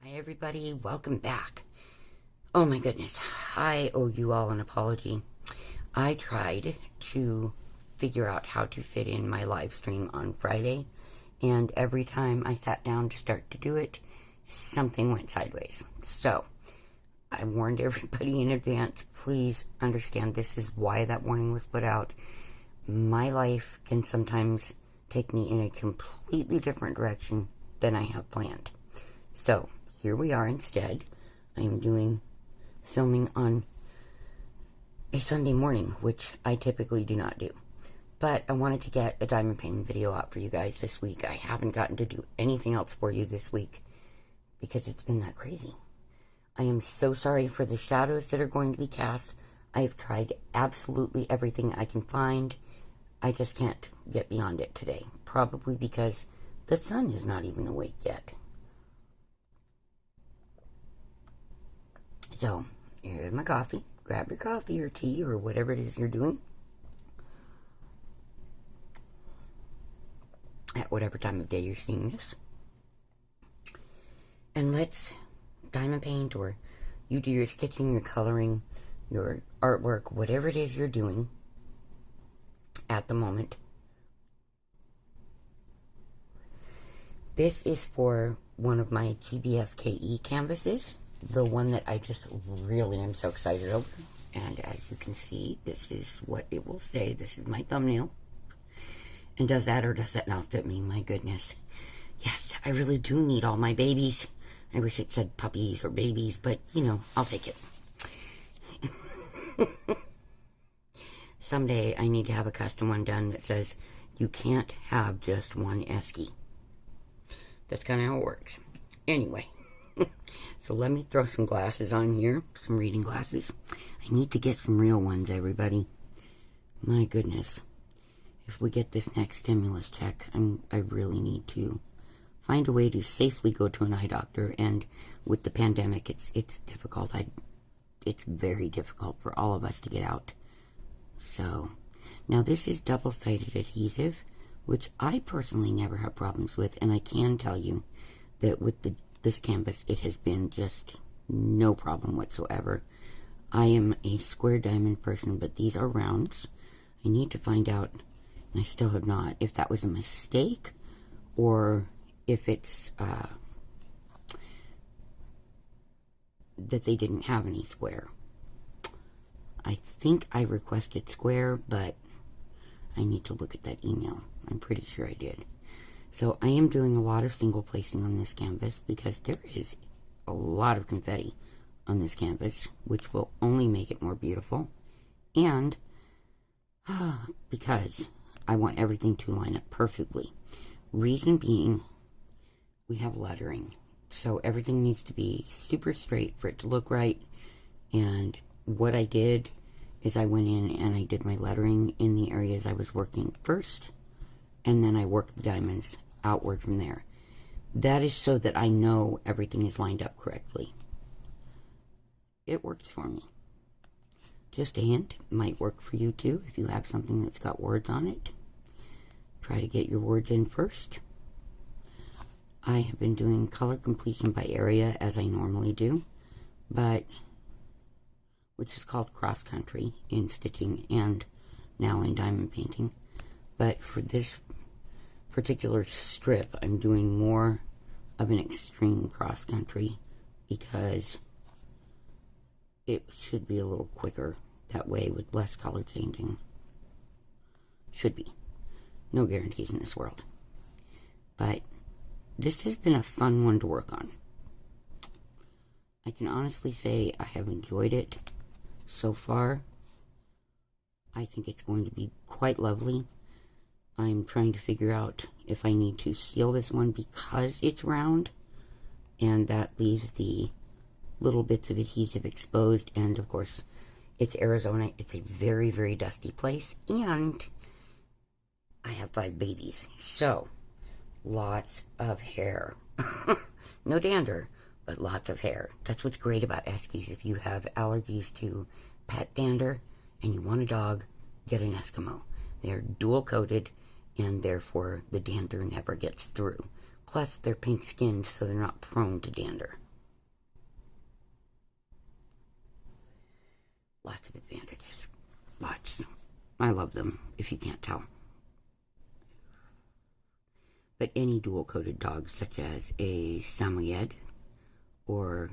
Hi everybody, welcome back. Oh my goodness, I owe you all an apology. I tried to figure out how to fit in my live stream on Friday, and every time I sat down to start to do it, something went sideways. So, I warned everybody in advance, please understand this is why that warning was put out. My life can sometimes take me in a completely different direction than I have planned. So, here we are instead. I am doing filming on a Sunday morning, which I typically do not do. But I wanted to get a diamond painting video out for you guys this week. I haven't gotten to do anything else for you this week because it's been that crazy. I am so sorry for the shadows that are going to be cast. I have tried absolutely everything I can find. I just can't get beyond it today. Probably because the sun is not even awake yet. So, here's my coffee. Grab your coffee or tea or whatever it is you're doing. At whatever time of day you're seeing this. And let's diamond paint, or you do your stitching, your coloring, your artwork, whatever it is you're doing at the moment. This is for one of my GBFKE canvases. The one that I just really am so excited over. And as you can see, this is what it will say. This is my thumbnail. And does that or does that not fit me? My goodness. Yes, I really do need all my babies. I wish it said puppies or babies, but, you know, I'll take it. Someday I need to have a custom one done that says, you can't have just one esky. That's kind of how it works. Anyway. So let me throw some glasses on here, some reading glasses. I need to get some real ones, everybody. My goodness. If we get this next stimulus check, I really need to find a way to safely go to an eye doctor. And with the pandemic, it's difficult. It's very difficult for all of us to get out. So, now this is double-sided adhesive, which I personally never have problems with. And I can tell you that with this canvas, it has been just no problem whatsoever. I am a square diamond person, but these are rounds. I need to find out, and I still have not, if that was a mistake or if it's that they didn't have any square. I think I requested square, but I need to look at that email. I'm pretty sure I did. So I am doing a lot of single placing on this canvas because there is a lot of confetti on this canvas, which will only make it more beautiful. And because I want everything to line up perfectly. Reason being, we have lettering. So everything needs to be super straight for it to look right. And what I did is I went in and I did my lettering in the areas I was working first. And then I work the diamonds outward from there. That is so that I know everything is lined up correctly. It works for me. Just a hint, it might work for you too if you have something that's got words on it. Try to get your words in first. I have been doing color completion by area as I normally do, but which is called cross country in stitching and now in diamond painting. But for this particular strip, I'm doing more of an extreme cross country because it should be a little quicker that way with less color changing. Should be. No guarantees in this world. But this has been a fun one to work on. I can honestly say I have enjoyed it so far. I think it's going to be quite lovely. I'm trying to figure out if I need to seal this one because it's round, and that leaves the little bits of adhesive exposed, and of course it's Arizona. It's a very, very dusty place, and I have 5 babies, so lots of hair. No dander, but lots of hair. That's what's great about Eskies. If you have allergies to pet dander and you want a dog, get an Eskimo. They're dual coated, and therefore the dander never gets through. Plus, they're pink skinned, so they're not prone to dander. Lots of advantages. Lots. I love them, if you can't tell. But any dual-coated dog, such as a Samoyed, or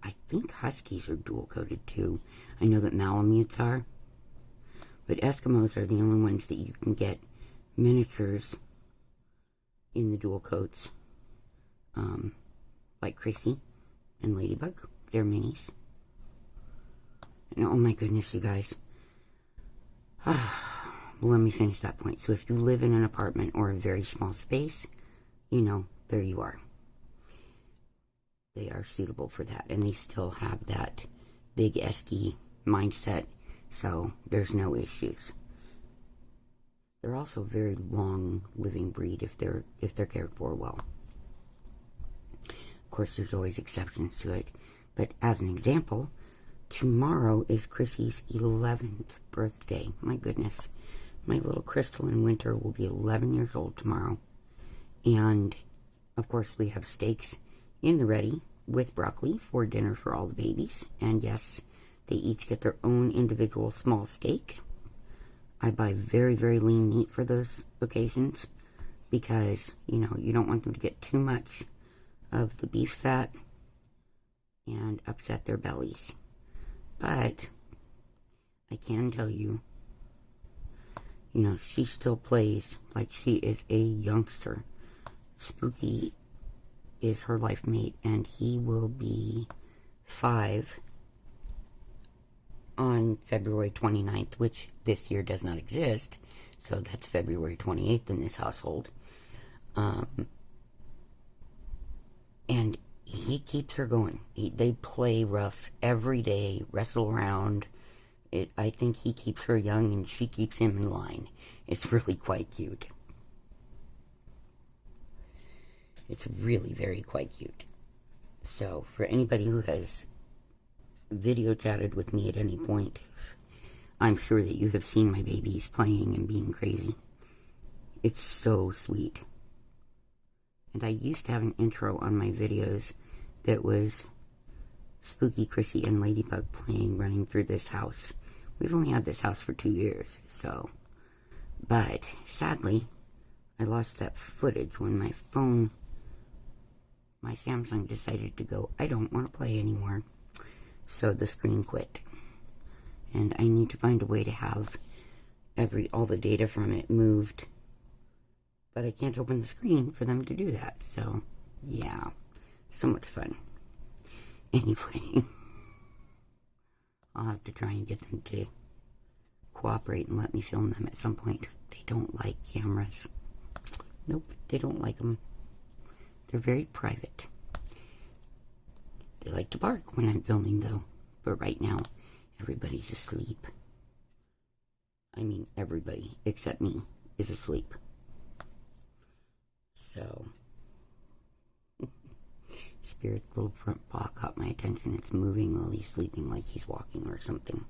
I think Huskies are dual-coated too. I know that Malamutes are. But Eskimos are the only ones that you can get miniatures in the dual coats. Like Chrissy and Ladybug. They're minis. And oh my goodness, you guys. Let me finish that point. So if you live in an apartment or a very small space, you know, there you are. They are suitable for that. And they still have that big Esky mindset. So there's no issues. They're also a very long living breed if they're cared for well. Of course, there's always exceptions to it. But as an example, tomorrow is Chrissy's 11th birthday. My goodness. My little Crystal in Winter will be 11 years old tomorrow. And, of course, we have steaks in the ready with broccoli for dinner for all the babies. And yes, they each get their own individual small steak. I buy very, very lean meat for those occasions because, you know, you don't want them to get too much of the beef fat and upset their bellies. But I can tell you, you know, she still plays like she is a youngster. Spooky is her life mate, and he will be 5 on February 29th, which this year does not exist. So that's February 28th in this household. And he keeps her going. They play rough every day, wrestle around. I think he keeps her young and she keeps him in line. It's really quite cute. It's really very quite cute. So, for anybody who has video chatted with me at any point, I'm sure that you have seen my babies playing and being crazy. It's so sweet. And I used to have an intro on my videos that was Spooky, Chrissy, and Ladybug playing, running through this house. We've only had this house for 2 years, so. But, sadly, I lost that footage when my Samsung decided to go, I don't want to play anymore. So the screen quit. And I need to find a way to have all the data from it moved. But I can't open the screen for them to do that. So, yeah. So much fun. Anyway. I'll have to try and get them to cooperate and let me film them at some point. They don't like cameras. Nope, they don't like them. They're very private. They like to bark when I'm filming, though. But right now, everybody's asleep. I mean, everybody, except me, is asleep. So, Spirit's little front paw caught my attention. It's moving while he's sleeping like he's walking or something.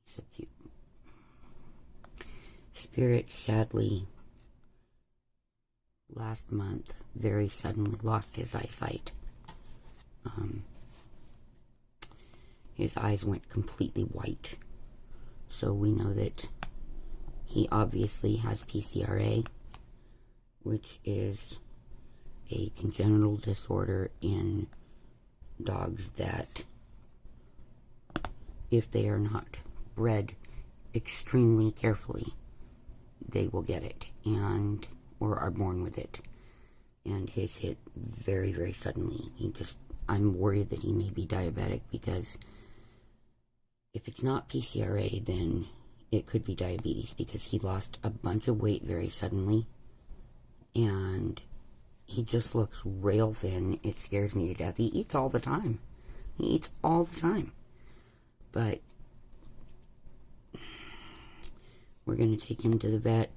So cute. Spirit, sadly, last month, very suddenly lost his eyesight. His eyes went completely white. So we know that he obviously has PCRA, which is a congenital disorder in dogs that, if they are not bred extremely carefully, they will get it, or are born with it. And his hit very, very suddenly. I'm worried that he may be diabetic, because if it's not PCRA, then it could be diabetes, because he lost a bunch of weight very suddenly, and he just looks rail thin. It scares me to death. He eats all the time. But we're going to take him to the vet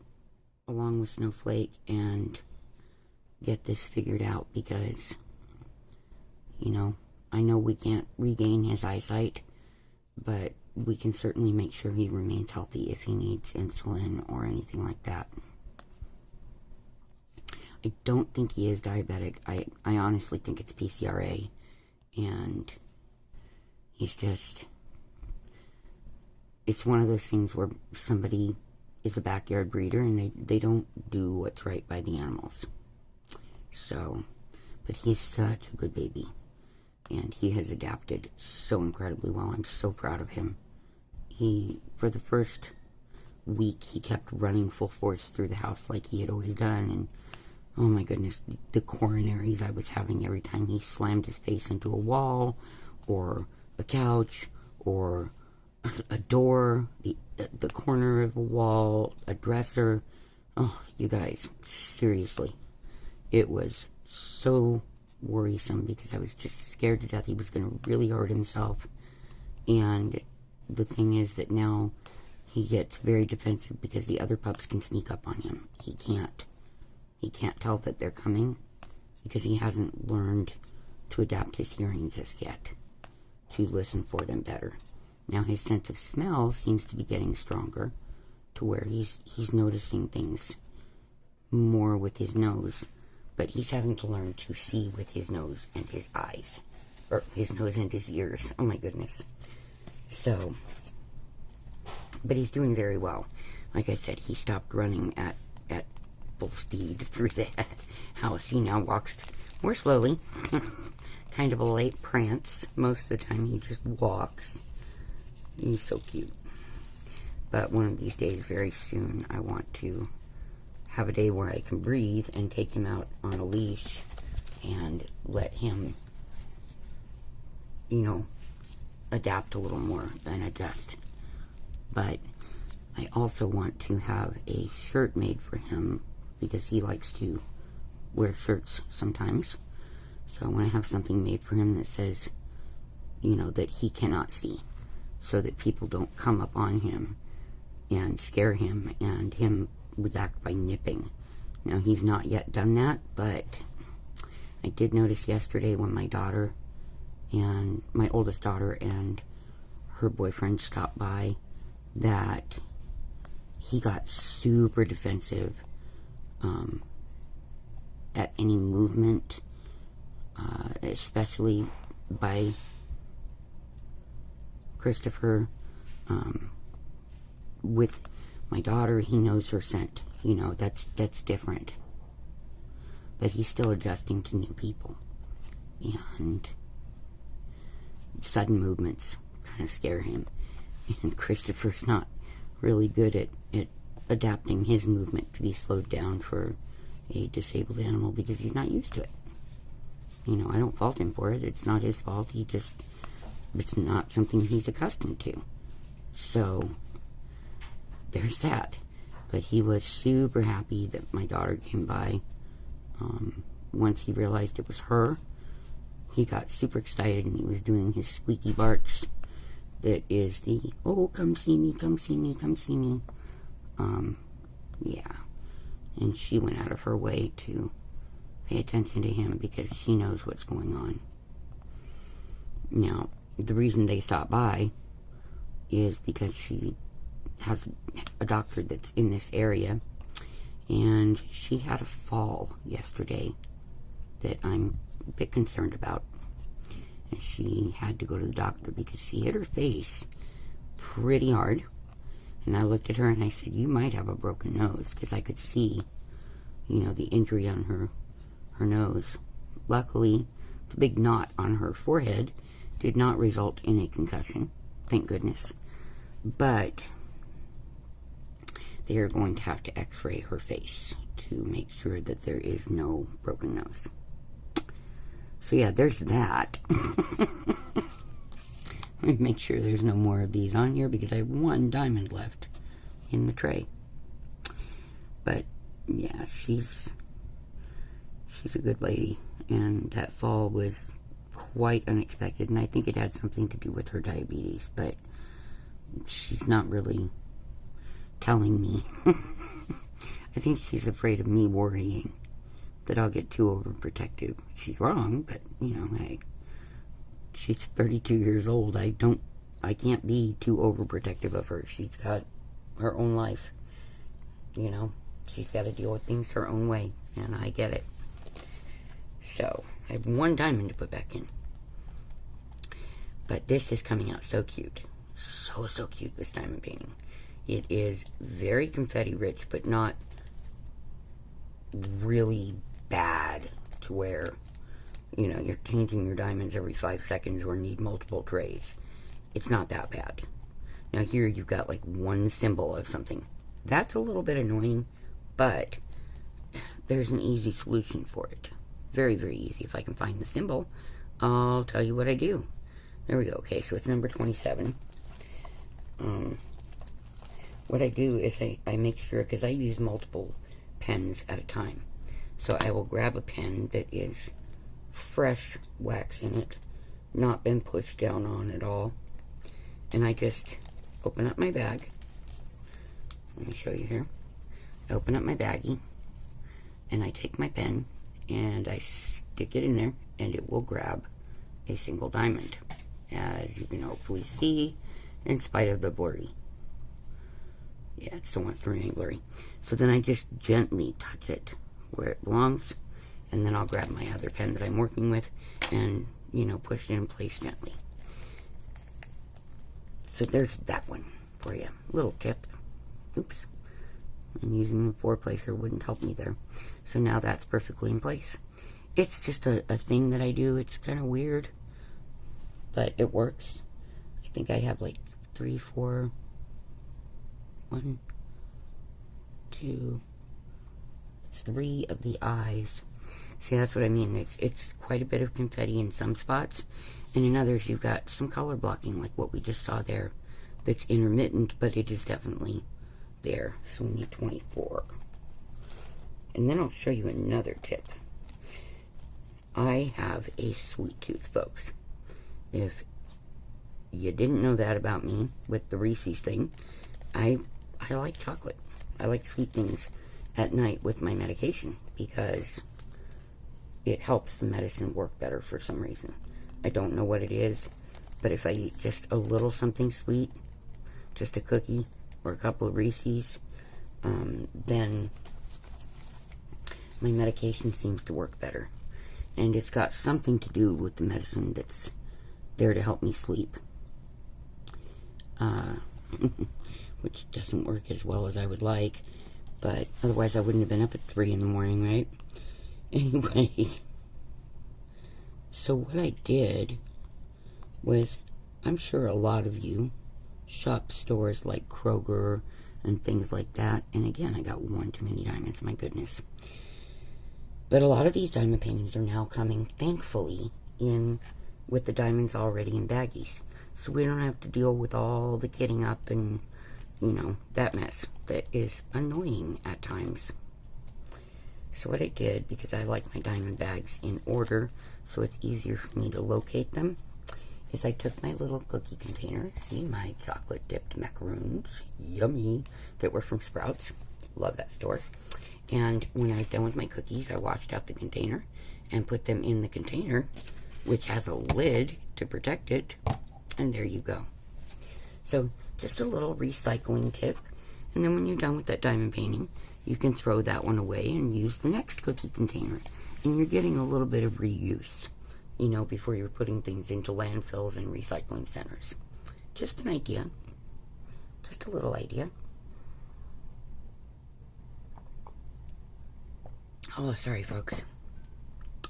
along with Snowflake and get this figured out, because, you know, I know we can't regain his eyesight, but we can certainly make sure he remains healthy if he needs insulin or anything like that. I don't think he is diabetic. I honestly think it's PCRA, and he's just, it's one of those things where somebody is a backyard breeder and they don't do what's right by the animals. So, but he's such a good baby. And he has adapted so incredibly well. I'm so proud of him. For the first week, he kept running full force through the house like he had always done. And, oh my goodness, the coronaries I was having every time he slammed his face into a wall, or a couch, or a door, the corner of a wall, a dresser. Oh, you guys, seriously. It was so worrisome because I was just scared to death he was going to really hurt himself. And the thing is that now he gets very defensive because the other pups can sneak up on him. He can't tell that they're coming because he hasn't learned to adapt his hearing just yet, to listen for them better. Now his sense of smell seems to be getting stronger to where he's noticing things more with his nose. But he's having to learn to see with his nose and his eyes. Or his nose and his ears. Oh my goodness. So, but he's doing very well. Like I said, he stopped running at full speed through the house. He now walks more slowly. Kind of a light prance. Most of the time he just walks. He's so cute. But one of these days, very soon, I want to have a day where I can breathe and take him out on a leash and let him, you know, adapt a little more and adjust. But I also want to have a shirt made for him because he likes to wear shirts sometimes. So I want to have something made for him that says, you know, that he cannot see, so that people don't come up on him and scare him and him react by nipping. Now he's not yet done that, but I did notice yesterday when my daughter and my oldest daughter and her boyfriend stopped by that he got super defensive at any movement, especially by Christopher. With my daughter, he knows her scent. You know, that's different. But he's still adjusting to new people. And sudden movements kind of scare him. And Christopher's not really good at adapting his movement to be slowed down for a disabled animal because he's not used to it. You know, I don't fault him for it. It's not his fault. It's not something he's accustomed to. So there's that. But he was super happy that my daughter came by. Once he realized it was her, he got super excited and he was doing his squeaky barks. That is the, oh, come see me, come see me, come see me. Yeah. And she went out of her way to pay attention to him because she knows what's going on. Now, the reason they stopped by is because she has a doctor that's in this area, and she had a fall yesterday that I'm a bit concerned about. And she had to go to the doctor because she hit her face pretty hard. And I looked at her and I said, you might have a broken nose, because I could see, you know, the injury on her nose. Luckily, the big knot on her forehead did not result in a concussion, thank goodness. But they are going to have to x-ray her face to make sure that there is no broken nose. So yeah, there's that. Let me make sure there's no more of these on here because I have one diamond left in the tray. But yeah, she's a good lady, and that fall was quite unexpected, and I think it had something to do with her diabetes, but she's not really telling me. I think she's afraid of me worrying that I'll get too overprotective. She's wrong, but, you know, hey, she's 32 years old. I can't be too overprotective of her. She's got her own life, you know. She's got to deal with things her own way, and I get it. So, I have one diamond to put back in. But this is coming out so cute. So, so cute, this diamond painting. It is very confetti rich, but not really bad to where, you know, you're changing your diamonds every 5 seconds or need multiple trays. It's not that bad. Now here you've got like one symbol of something. That's a little bit annoying, but there's an easy solution for it. Very, very easy. If I can find the symbol, I'll tell you what I do. There we go. Okay, so it's number 27. What I do is I make sure, because I use multiple pens at a time. So I will grab a pen that is fresh wax in it, not been pushed down on at all. And I just open up my bag. Let me show you here. I open up my baggie, and I take my pen, and I stick it in there, and it will grab a single diamond, as you can hopefully see, in spite of the blurry. Yeah, it still wants to remain blurry. So then I just gently touch it where it belongs, and then I'll grab my other pen that I'm working with and, you know, push it in place gently. So there's that one for you. Little tip. Oops. I'm using the 4-placer, wouldn't help me there. So now that's perfectly in place. It's just a thing that I do. It's kind of weird, but it works. I think I have like 3, 4... 1, 2, 3 of the eyes. See, that's what I mean. It's quite a bit of confetti in some spots, and in others you've got some color blocking, like what we just saw there. That's intermittent, but it is definitely there. So we need 24. And then I'll show you another tip. I have a sweet tooth, folks. If you didn't know that about me with the Reese's thing, I like chocolate. I like sweet things at night with my medication because it helps the medicine work better for some reason. I don't know what it is, but if I eat just a little something sweet, just a cookie or a couple of Reese's, then my medication seems to work better. And it's got something to do with the medicine that's there to help me sleep. Which doesn't work as well as I would like, but otherwise I wouldn't have been up at 3 in the morning, right? Anyway, so what I did was, I'm sure a lot of you shop stores like Kroger and things like that, and again, I got one too many diamonds, my goodness. But a lot of these diamond paintings are now coming, thankfully, in with the diamonds already in baggies. So we don't have to deal with all the kitting up and, you know, that mess that is annoying at times. So what I did, because I like my diamond bags in order so it's easier for me to locate them, is I took my little cookie container, see my chocolate dipped macaroons, yummy, that were from Sprouts, love that store, and when I was done with my cookies, I washed out the container and put them in the container, which has a lid to protect it, and there you go. So just a little recycling tip, and then when you're done with that diamond painting, you can throw that one away and use the next cookie container, and you're getting a little bit of reuse, you know, before you're putting things into landfills and recycling centers. Just an idea. Just a little idea. Oh, sorry, folks.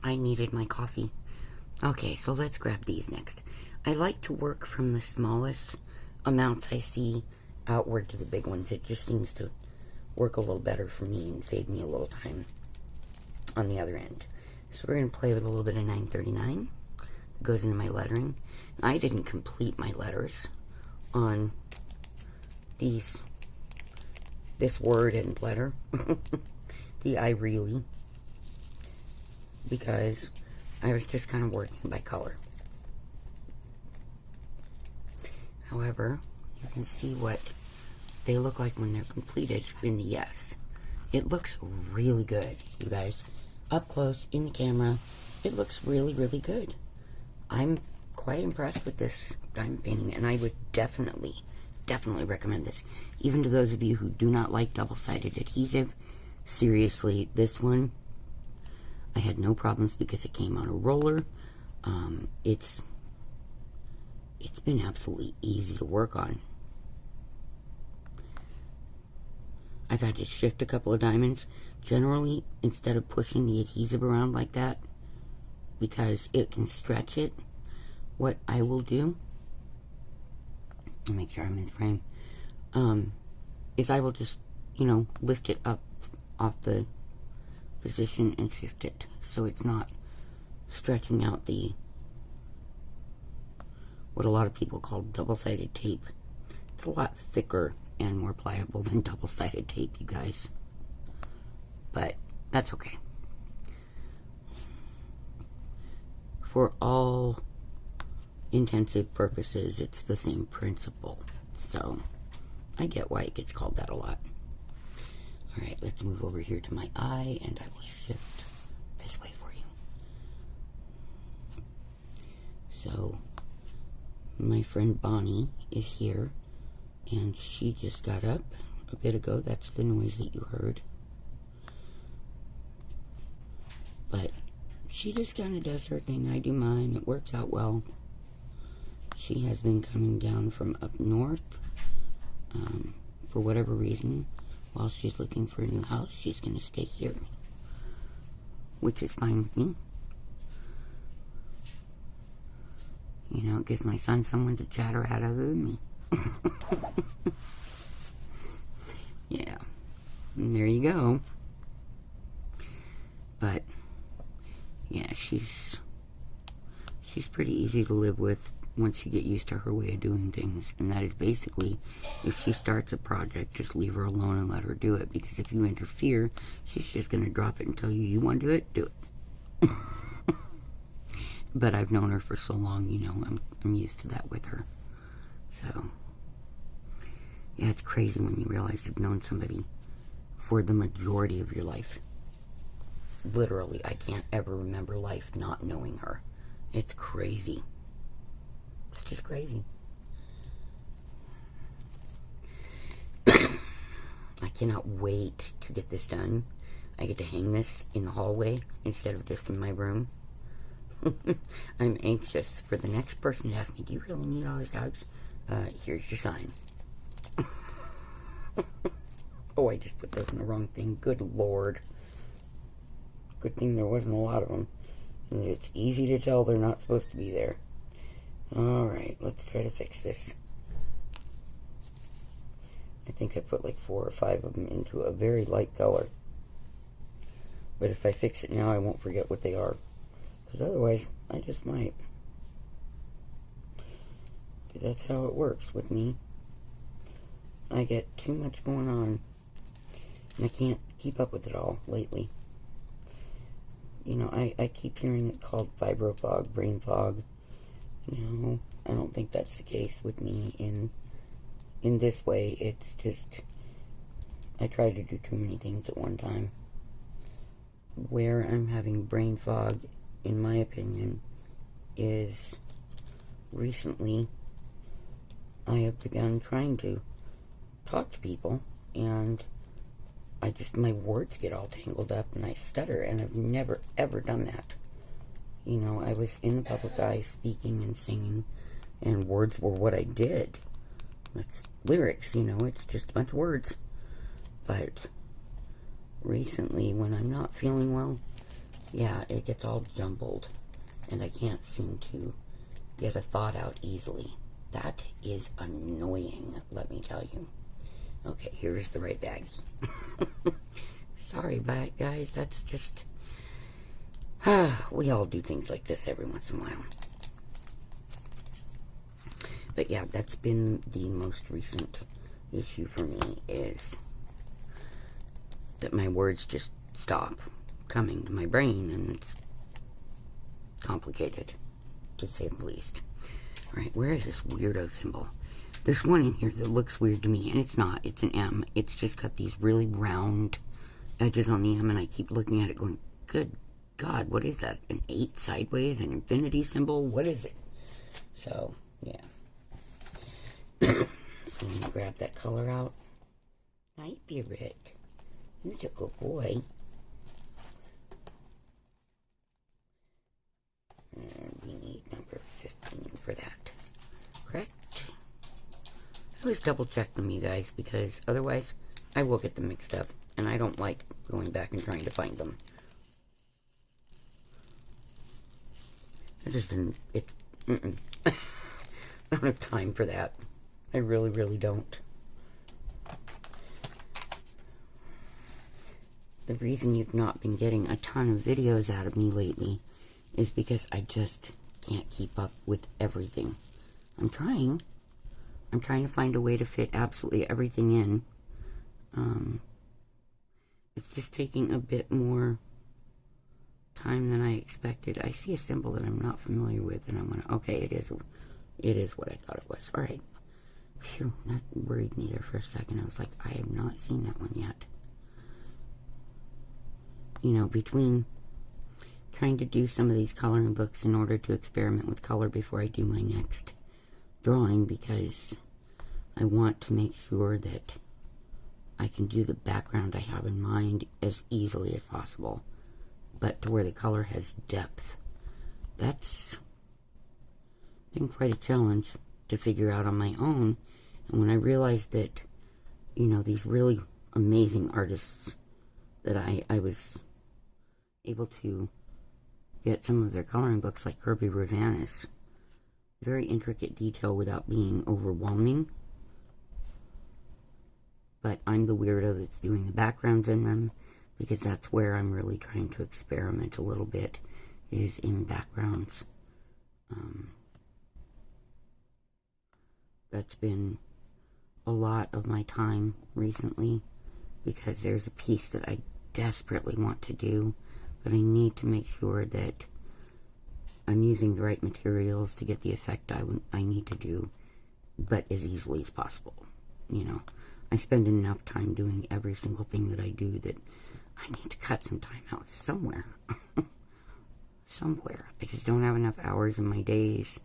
I needed my coffee. Okay, so let's grab these next. I like to work from the smallest amounts I see outward to the big ones. It just seems to work a little better for me and save me a little time on the other end. So we're going to play with a little bit of 939 that goes into my lettering. I didn't complete my letters on this word and letter, the I really, because I was just kind of working by color. However, you can see what they look like when they're completed in the yes. It looks really good, you guys. Up close, in the camera, it looks really, really good. I'm quite impressed with this diamond painting, and I would definitely recommend this. Even to those of you who do not like double-sided adhesive, seriously, this one, I had no problems because it came on a roller. It's it's been absolutely easy to work on. I've had to shift a couple of diamonds. Generally, instead of pushing the adhesive around like that, because it can stretch it, what I will do, I'll make sure I'm in frame, is I will just, you know, lift it up off the position and shift it so it's not stretching out the, what a lot of people call double-sided tape. It's a lot thicker and more pliable than double-sided tape, you guys. But that's okay. For all intensive purposes, it's the same principle. So, I get why it gets called that a lot. Alright, let's move over here to my eye, and I will shift this way for you. So, my friend Bonnie is here, and she just got up a bit ago. That's the noise that you heard. But she just kind of does her thing. I do mine. It works out well. She has been coming down from up north for whatever reason. While she's looking for a new house, she's going to stay here, which is fine with me. You know, it gives my son someone to chatter at other than me. Yeah, and there you go. But yeah, she's pretty easy to live with once you get used to her way of doing things. And that is basically, if she starts a project, just leave her alone and let her do it. Because if you interfere, she's just going to drop it and tell you, you want to do it? Do it. But I've known her for so long, you know, I'm used to that with her. So, yeah, it's crazy when you realize you've known somebody for the majority of your life. Literally, I can't ever remember life not knowing her. It's crazy. It's just crazy. I cannot wait to get this done. I get to hang this in the hallway instead of just in my room. I'm anxious for the next person to ask me, do you really need all those dogs? Here's your sign. Oh, I just put those in the wrong thing. Good Lord. Good thing there wasn't a lot of them. And it's easy to tell they're not supposed to be there. Alright, let's try to fix this. I think I put like 4 or 5 of them into a very light color. But if I fix it now, I won't forget what they are. Because otherwise, I just might. Because that's how it works with me. I get too much going on. And I can't keep up with it all lately. You know, I keep hearing it called fibro fog, brain fog. No, I don't think that's the case with me in this way. It's just, I try to do too many things at one time. Where I'm having brain fog, in my opinion, is recently I have begun trying to talk to people, and my words get all tangled up and I stutter, and I've never ever done that. You know, I was in the public eye speaking and singing, and words were what I did. It's lyrics, you know, it's just a bunch of words. But recently, when I'm not feeling well, yeah, it gets all jumbled, and I can't seem to get a thought out easily. That is annoying, let me tell you. Okay, here's the right bag. Sorry about it, guys. That's just... we all do things like this every once in a while. But yeah, that's been the most recent issue for me, is that my words just stop coming to my brain, and it's complicated, to say the least. Alright, where is this weirdo symbol? There's one in here that looks weird to me, and it's not. It's an M. It's just got these really round edges on the M, and I keep looking at it going, good God, what is that? An 8 sideways? An infinity symbol? What is it? So, yeah. So I'm going to grab that color out. Hi, Rick. You're a good boy. And we need number 15 for that. always double check them, you guys, because otherwise I will get them mixed up, and I don't like going back and trying to find them. I just didn't, I don't have time for that. I really, really don't. The reason you've not been getting a ton of videos out of me lately is because I just can't keep up with everything. I'm trying to find a way to fit absolutely everything in. It's just taking a bit more time than I expected. I see a symbol that I'm not familiar with, and I'm gonna, okay, it is what I thought it was. All right. Phew, that worried me there for a second. I was like, I have not seen that one yet. You know, between trying to do some of these coloring books in order to experiment with color before I do my next drawing, because I want to make sure that I can do the background I have in mind as easily as possible, but to where the color has depth. That's been quite a challenge to figure out on my own. And when I realized that, you know, these really amazing artists that I was able to get some of their coloring books, like Kirby Rosanis, very intricate detail without being overwhelming. But I'm the weirdo that's doing the backgrounds in them, because that's where I'm really trying to experiment a little bit, is in backgrounds. That's been a lot of my time recently, because there's a piece that I desperately want to do, but I need to make sure that I'm using the right materials to get the effect I need to do, but as easily as possible. You know, I spend enough time doing every single thing that I do that I need to cut some time out somewhere. Somewhere. I just don't have enough hours in my days,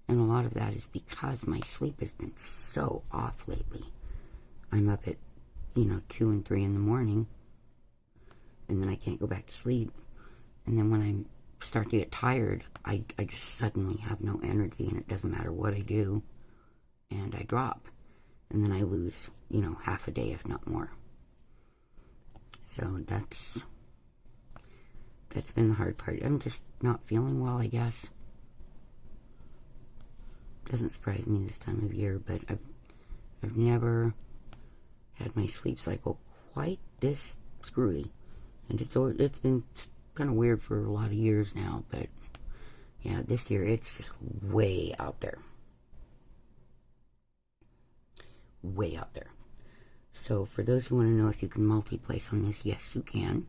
and a lot of that is because my sleep has been so off lately. I'm up at, 2 and 3 in the morning, and then I can't go back to sleep. And then when I start to get tired, I just suddenly have no energy, and it doesn't matter what I do, and I drop. And then I lose, half a day, if not more. So that's been the hard part. I'm just not feeling well, I guess. Doesn't surprise me this time of year, but I've never had my sleep cycle quite this screwy. And it's been kind of weird for a lot of years now, but yeah, this year it's just way out there. Way out there. So for those who want to know if you can multi-place on this, yes you can.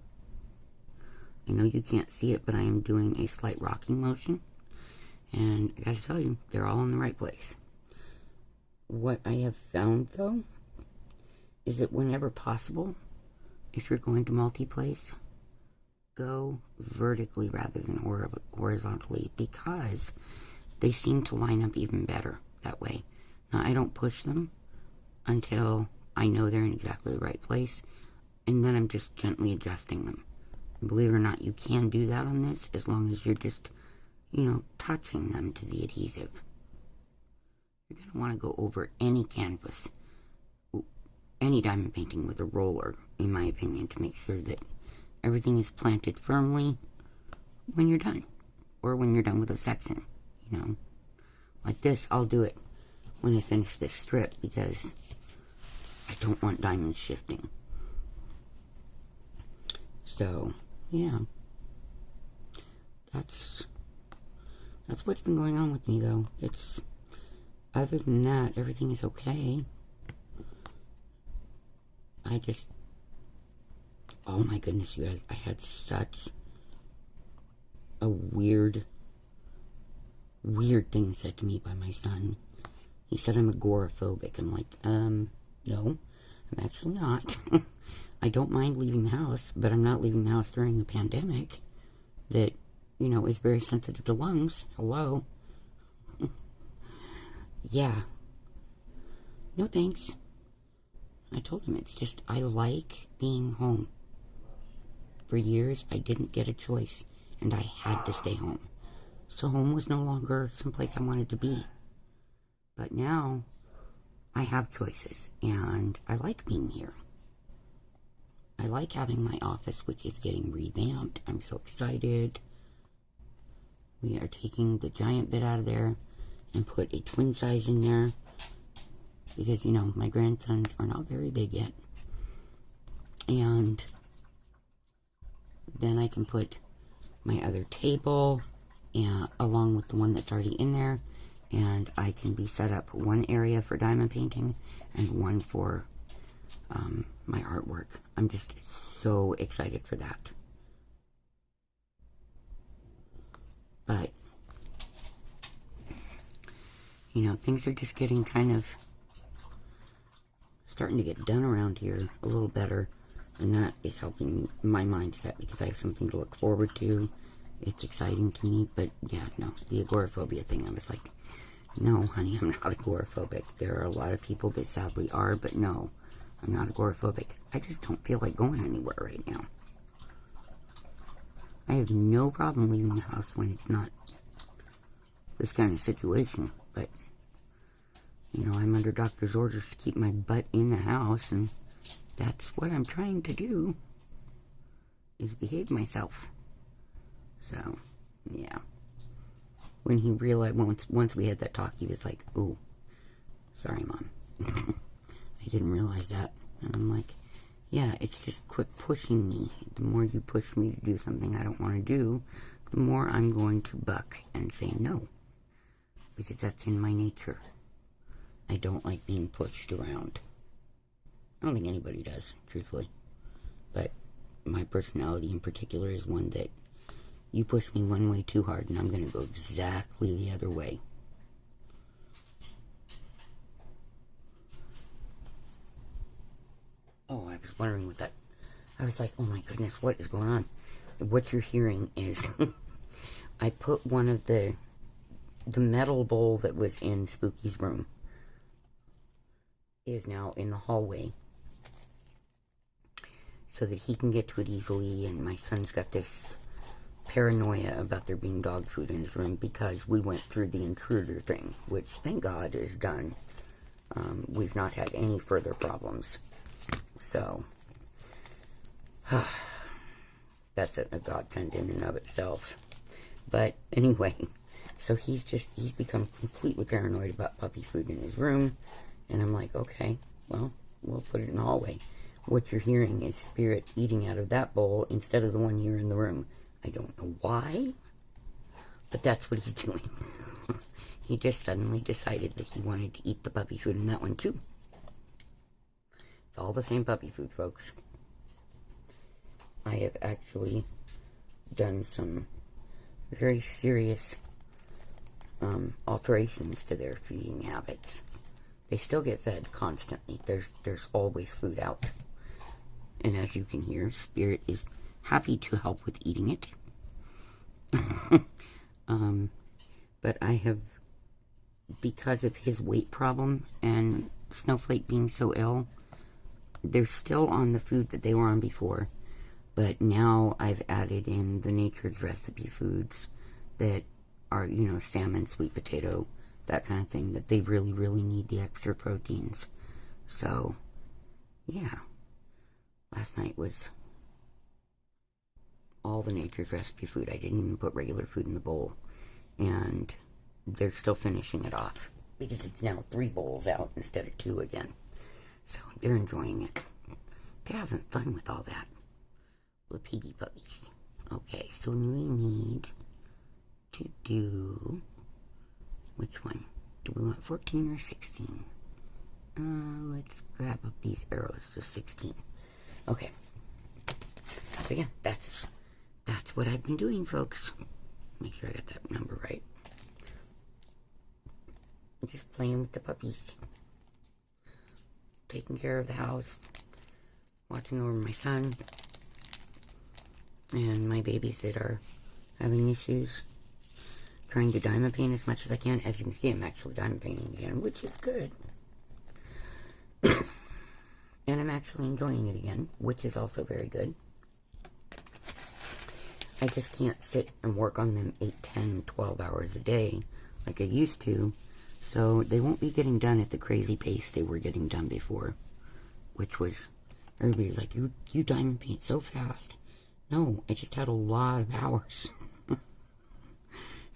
I know you can't see it, but I am doing a slight rocking motion, and I gotta tell you, they're all in the right place. What I have found though is that whenever possible, if you're going to multi-place, go vertically rather than horizontally, because they seem to line up even better that way. Now, I don't push them until I know they're in exactly the right place, and then I'm just gently adjusting them. And believe it or not, you can do that on this as long as you're just, touching them to the adhesive. You're going to want to go over any canvas, any diamond painting with a roller, in my opinion, to make sure that everything is planted firmly when you're done, or when you're done with a section, Like this, I'll do it when I finish this strip, because I don't want diamonds shifting. So, yeah. That's what's been going on with me, though. Other than that, everything is okay. Oh my goodness, you guys, I had such a weird thing said to me by my son. He said I'm agoraphobic. I'm like, no, I'm actually not. I don't mind leaving the house, but I'm not leaving the house during a pandemic that, is very sensitive to lungs. Hello. Yeah. No thanks. I told him it's just, I like being home. For years, I didn't get a choice, and I had to stay home. So home was no longer someplace I wanted to be. But now, I have choices, and I like being here. I like having my office, which is getting revamped. I'm so excited. We are taking the giant bit out of there and put a twin size in there because, you know, my grandsons are not very big yet. And then I can put my other table along with the one that's already in there, and I can be set up one area for diamond painting and one for my artwork. I'm just so excited for that. But, you know, things are just getting kind of starting to get done around here a little better, and that is helping my mindset because I have something to look forward to. It's exciting to me. But yeah, no, the agoraphobia thing, I was like, no, honey, I'm not agoraphobic. There are a lot of people that sadly are, but no, I'm not agoraphobic. I just don't feel like going anywhere right now. I have no problem leaving the house when it's not this kind of situation, but, you know, I'm under doctor's orders to keep my butt in the house, and that's what I'm trying to do, is behave myself. So, yeah. When he realized, once we had that talk, he was like, "Ooh, sorry, Mom. I didn't realize that." And I'm like, yeah, it's just quit pushing me. The more you push me to do something I don't want to do, the more I'm going to buck and say no. Because that's in my nature. I don't like being pushed around. I don't think anybody does, truthfully. But my personality in particular is one that you push me one way too hard and I'm going to go exactly the other way. Oh, I was wondering what that... I was like, oh my goodness, what is going on? What you're hearing is... I put one of the metal bowl that was in Spooky's room is now in the hallway so that he can get to it easily, and my son's got this paranoia about there being dog food in his room because we went through the intruder thing, which thank God is done. We've not had any further problems. So, that's a godsend in and of itself. But anyway, so he's become completely paranoid about puppy food in his room. And I'm like, okay, well, we'll put it in the hallway. What you're hearing is Spirit eating out of that bowl instead of the one here in the room. I don't know why, but that's what he's doing. He just suddenly decided that he wanted to eat the puppy food in that one too. It's all the same puppy food, folks. I have actually done some very serious alterations to their feeding habits. They still get fed constantly. There's always food out. And as you can hear, Spirit is happy to help with eating it. But I have, because of his weight problem and Snowflake being so ill, they're still on the food that they were on before. But now I've added in the Nature's Recipe foods that are, you know, salmon, sweet potato, that kind of thing, that they really, really need the extra proteins. So, yeah. Last night was all the Nature's Recipe food. I didn't even put regular food in the bowl. And they're still finishing it off because it's now 3 bowls out instead of 2 again. So they're enjoying it. They're having fun with all that. Little piggy puppies. Okay, so we need to do... Which one? Do we want 14 or 16? Let's grab up these arrows. So 16. Okay. So yeah, that's what I've been doing, folks. Make sure I got that number right. I'm just playing with the puppies. Taking care of the house. Watching over my son. And my babies that are having issues. Trying to diamond paint as much as I can. As you can see, I'm actually diamond painting again, which is good. And I'm actually enjoying it again, which is also very good. I just can't sit and work on them 8, 10, 12 hours a day like I used to, So they won't be getting done at the crazy pace they were getting done before, which was, everybody's like, you diamond paint so fast. No, I just had a lot of hours.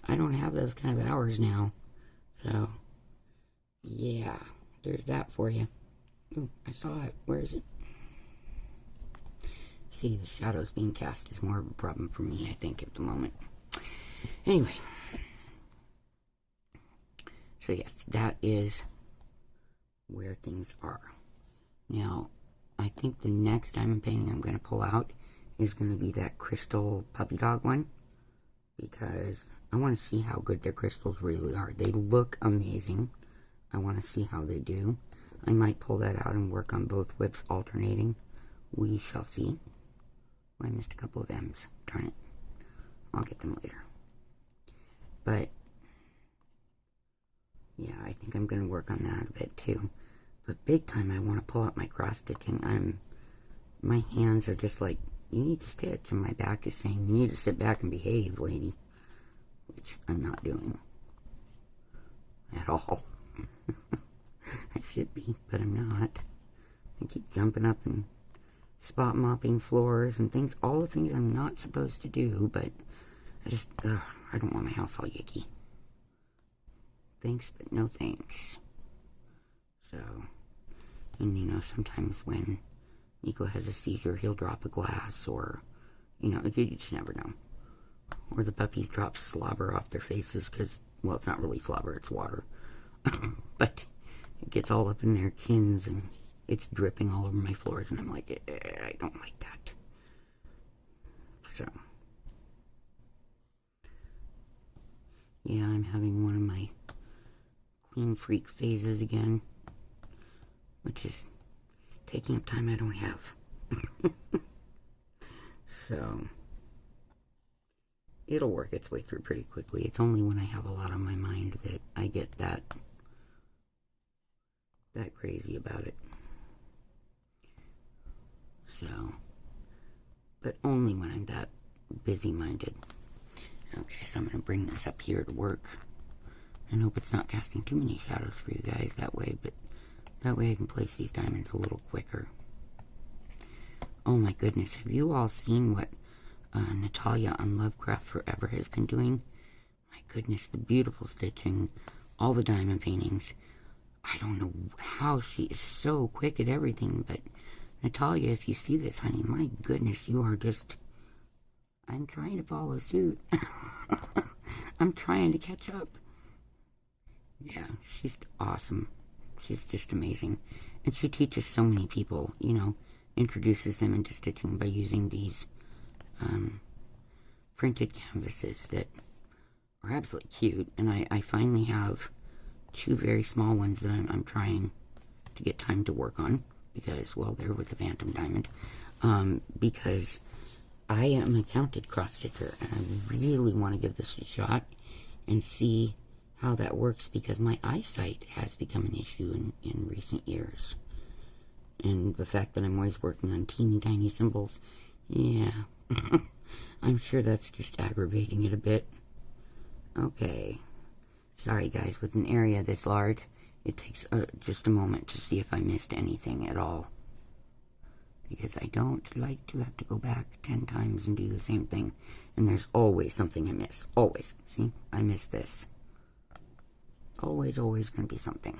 I don't have those kind of hours now. So, yeah, there's that for you. Ooh, I saw it. Where is it? See, the shadows being cast is more of a problem for me, I think, at the moment. Anyway. So, yes, that is where things are. Now, I think the next diamond painting I'm going to pull out is going to be that crystal puppy dog one. Because I want to see how good their crystals really are. They look amazing. I want to see how they do. I might pull that out and work on both whips alternating. We shall see. Oh, I missed a couple of M's. Darn it. I'll get them later. But, yeah, I think I'm going to work on that a bit too. But big time, I want to pull out my cross-stitching. My hands are just like, you need to stitch. And my back is saying, you need to sit back and behave, lady. Which I'm not doing. At all. I should be, but I'm not. I keep jumping up and spot mopping floors and things, all the things I'm not supposed to do, but I don't want my house all yucky. Thanks, but no thanks. So, and you know, sometimes when Nico has a seizure, he'll drop a glass, or, you know, you just never know. Or the puppies drop slobber off their faces because, well, it's not really slobber, it's water. But it gets all up in their chins and it's dripping all over my floors, and I'm like, I don't like that. So, yeah, I'm having one of my clean freak phases again, which is taking up time I don't have. So, it'll work its way through pretty quickly. It's only when I have a lot on my mind that I get that crazy about it. So, but only when I'm that busy-minded. Okay, so I'm going to bring this up here to work. And hope it's not casting too many shadows for you guys that way, but that way I can place these diamonds a little quicker. Oh my goodness, have you all seen what Natalia on Lovecraft Forever has been doing? My goodness, the beautiful stitching, all the diamond paintings. I don't know how she is so quick at everything, but Natalia, if you see this, honey, my goodness, you are just... I'm trying to follow suit. I'm trying to catch up. Yeah, she's awesome. She's just amazing. And she teaches so many people, you know, introduces them into stitching by using these printed canvases that are absolutely cute. And I finally have 2 very small ones that I'm trying to get time to work on. Because, well, there was a phantom diamond. Because I am a counted cross-stitcher, and I really want to give this a shot and see how that works, because my eyesight has become an issue in recent years. And the fact that I'm always working on teeny tiny symbols, yeah, I'm sure that's just aggravating it a bit. Okay, sorry guys, with an area this large, it takes just a moment to see if I missed anything at all. Because I don't like to have to go back 10 times and do the same thing. And there's always something I miss. Always. See? I miss this. Always going to be something.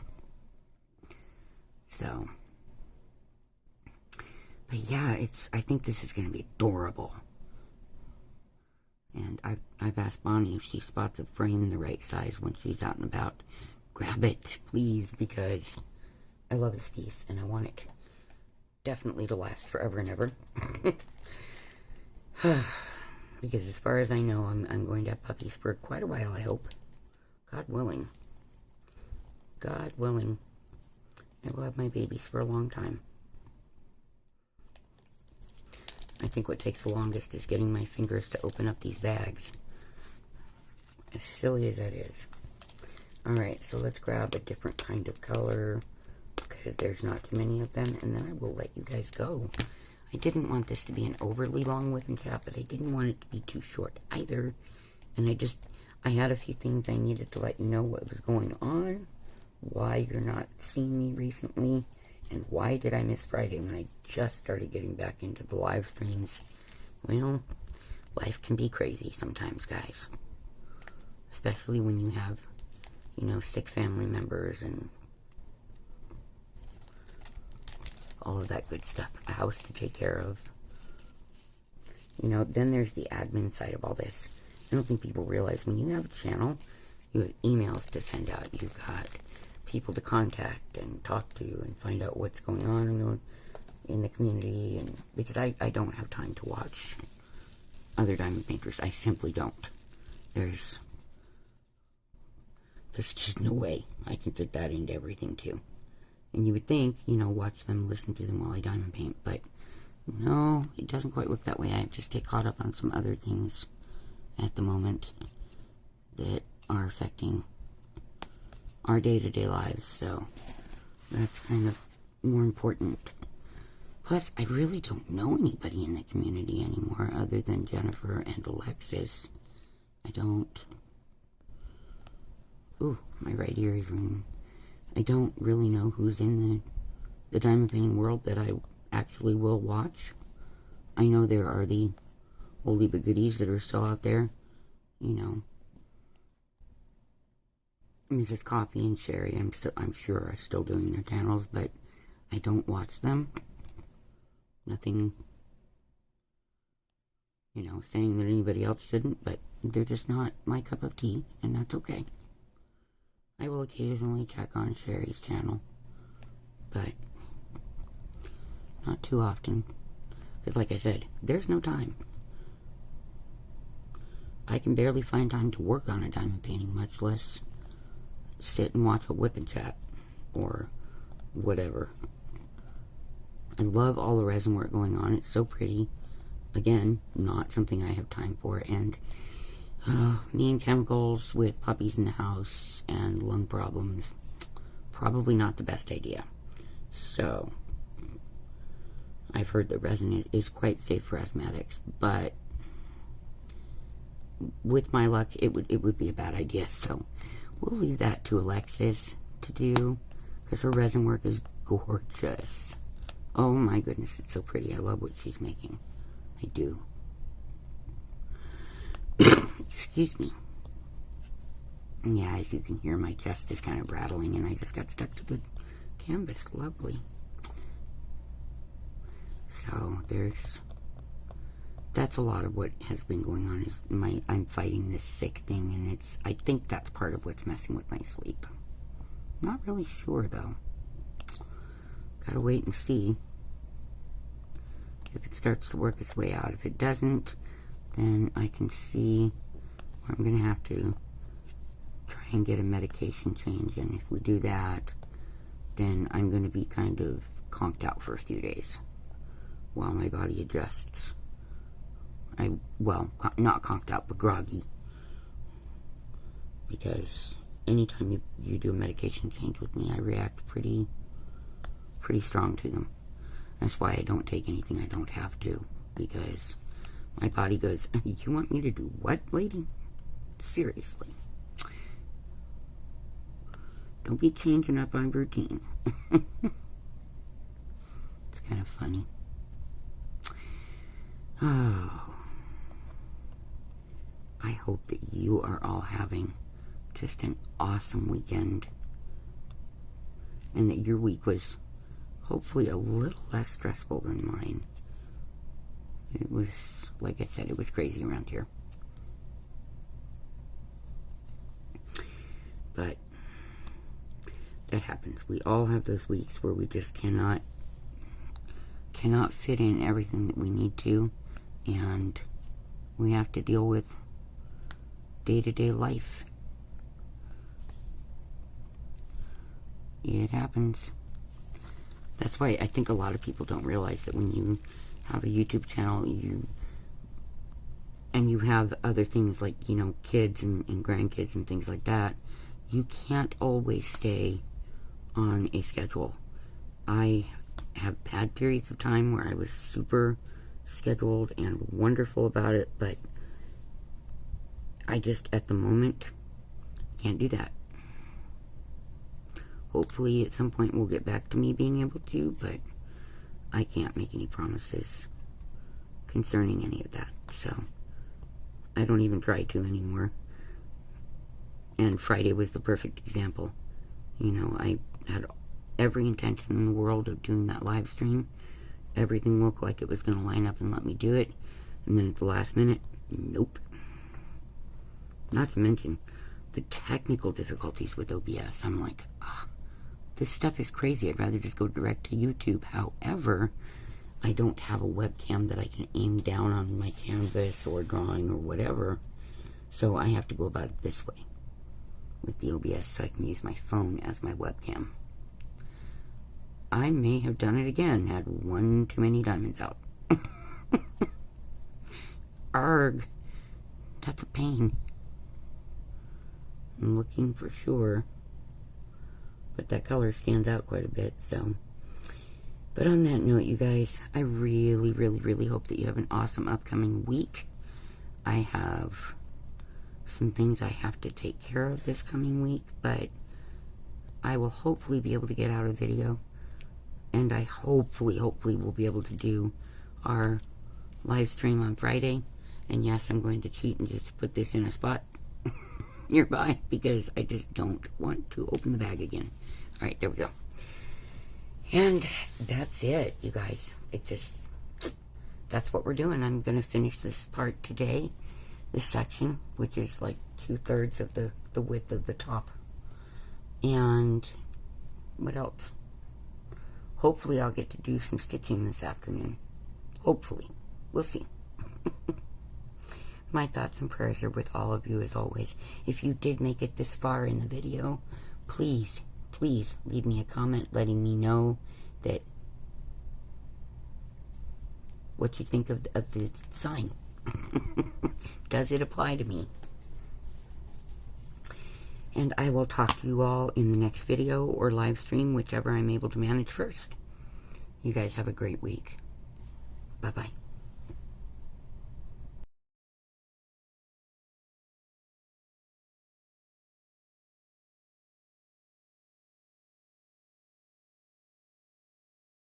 So. But yeah, I think this is going to be adorable. And I've asked Bonnie if she spots a frame the right size when she's out and about. Grab it, please, because I love this piece and I want it definitely to last forever and ever. Because as far as I know, I'm going to have puppies for quite a while, I hope. God willing. God willing. I will have my babies for a long time. I think what takes the longest is getting my fingers to open up these bags. As silly as that is. Alright, so let's grab a different kind of color, because there's not too many of them, and then I will let you guys go. I didn't want this to be an overly long whip and cap, but I didn't want it to be too short either. And I had a few things I needed to let you know what was going on, why you're not seeing me recently, and why did I miss Friday when I just started getting back into the live streams. Well, life can be crazy sometimes, guys. Especially when you have, you know, sick family members and all of that good stuff. A house to take care of. You know, then there's the admin side of all this. I don't think people realize when you have a channel, you have emails to send out. You've got people to contact and talk to and find out what's going on in the community. And because I don't have time to watch other diamond painters. I simply don't. There's just no way I can fit that into everything too. And you would think, you know, watch them, listen to them while I diamond paint, but no, it doesn't quite work that way. I have to stay caught up on some other things at the moment that are affecting our day-to-day lives, so that's kind of more important. Plus, I really don't know anybody in the community anymore other than Jennifer and Alexis. I don't. Ooh, my right ear is ringing. I don't really know who's in the diamond painting world that I actually will watch. I know there are the oldie but goodies that are still out there. You know, Mrs. Coffee and Sherry, I'm sure are still doing their channels, but I don't watch them. Nothing, you know, saying that anybody else shouldn't, but they're just not my cup of tea, and that's okay. I will occasionally check on Sherry's channel, but not too often. Because like I said, there's no time. I can barely find time to work on a diamond painting, much less sit and watch a WIP and chat, or whatever. I love all the resin work going on. It's so pretty. Again, not something I have time for. And me and chemicals with puppies in the house and lung problems, probably not the best idea. So, I've heard that resin is quite safe for asthmatics, but with my luck, it would be a bad idea. So, we'll leave that to Alexis to do, because her resin work is gorgeous. Oh my goodness, it's so pretty. I love what she's making. I do. Excuse me. Yeah, as you can hear, my chest is kind of rattling, and I just got stuck to the canvas. Lovely. So, that's a lot of what has been going on, is I'm fighting this sick thing, and I think that's part of what's messing with my sleep. Not really sure, though. Gotta wait and see if it starts to work its way out. If it doesn't, then I can see where I'm going to have to try and get a medication change. And if we do that, then I'm going to be kind of conked out for a few days while my body adjusts. Well, not conked out, but groggy. Because anytime you do a medication change with me, I react pretty strong to them. That's why I don't take anything I don't have to, because my body goes, you want me to do what, lady? Seriously. Don't be changing up on routine. It's kind of funny. Oh. I hope that you are all having just an awesome weekend, and that your week was hopefully a little less stressful than mine. It was, like I said, it was crazy around here. But that happens. We all have those weeks where we just cannot fit in everything that we need to, and we have to deal with day-to-day life. It happens. That's why I think a lot of people don't realize that when you have a YouTube channel, you have other things like, you know, kids and grandkids and things like that, you can't always stay on a schedule. I have had periods of time where I was super scheduled and wonderful about it, but I just, at the moment, can't do that. Hopefully at some point we'll get back to me being able to, but I can't make any promises concerning any of that. So I don't even try to anymore. And Friday was the perfect example. You know, I had every intention in the world of doing that live stream. Everything looked like it was going to line up and let me do it. And then at the last minute, nope. Not to mention the technical difficulties with OBS. I'm like, this stuff is crazy. I'd rather just go direct to YouTube. However, I don't have a webcam that I can aim down on my canvas or drawing or whatever. So I have to go about it this way with the OBS so I can use my phone as my webcam. I may have done it again. Had one too many diamonds out. Arg. That's a pain. I'm looking for sure. But that color stands out quite a bit, so. But on that note, you guys, I really, really, really hope that you have an awesome upcoming week. I have some things I have to take care of this coming week, but I will hopefully be able to get out a video. And I hopefully will be able to do our live stream on Friday. And yes, I'm going to cheat and just put this in a spot nearby because I just don't want to open the bag again. Alright, there we go. And that's it, you guys. That's what we're doing. I'm going to finish this part today. This section, which is like 2/3 of the width of the top. And what else? Hopefully I'll get to do some stitching this afternoon. Hopefully. We'll see. My thoughts and prayers are with all of you as always. If you did make it this far in the video, please leave me a comment letting me know that what you think of the sign. Does it apply to me? And I will talk to you all in the next video or live stream, whichever I'm able to manage first. You guys have a great week. Bye-bye.